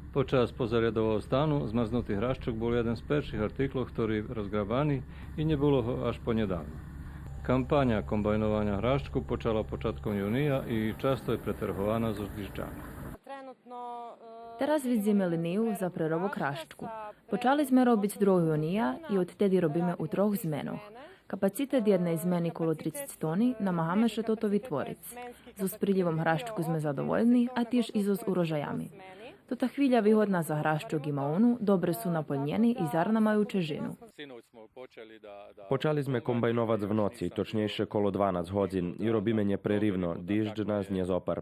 Počas pozariadového stanu zmrznutý hraščok bol jeden z prvých artiklov, ktorý rozgrabaný i nebolo ho až ponedávno. Kampania kombajnovania hraščku počala počatkom junija i často je pretrhovaná so ždižďami. Teraz vidíme liniju za prerovok hraščku. Počali sme robiť 2. junija i odtedy robíme u 3 zmenoch. Kapacitet jednej zmeni kolo 30 toni, namáhame še toto vytvoriť. So s priljevom hraščku sme zadovoljni, a tiež i so s urožajami. Tota chvíľa výhodná za hraščok i maunu, dobre sú naplnjeni i zrna majú čežinu. Počali sme kombajnovať v noci, točnejšie kolo 12 hodín i robíme neprerivno, dižď nás nezopar.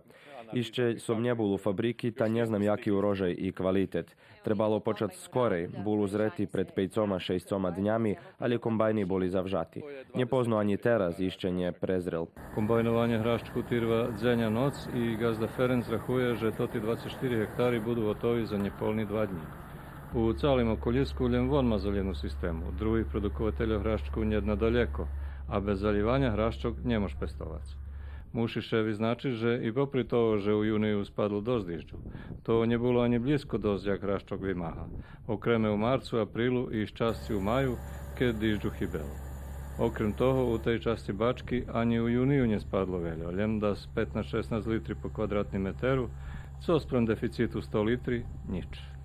Ešte som nebol u fabriky, ta neznam jaký urožaj i kvalitet. Trebalo počať skorej, bol uzretý pred 5-6 dňami, ale kombajni boli zavžati. Nepozno ani teraz ešte neprezrel. Kombajnovanie hraščku trvá deň a noc i gazda Ferenc rachuje, že toti 24 hektári budú gotovi za nepolni 2 dní. U celom okolisku len von má zalievnu systému. Druhých produkovateľov hraščku nie daleko, a bez zalievania hraščok nemôže pestovať. Muši še vyznačiť, že i popri toho, že u juniju spadlo dosť dižďu, to nebolo ani blízko dosť, jak hraščok vymáha. Okreme u marcu, aprílu i šťastie u maju, keď dižďu chybelo. Okrem toho, u tej časti bačky ani u juniju nespadlo veľa, len da 15-16 litri po kvadratný meteru, co sprem deficitu 100 litri, nič.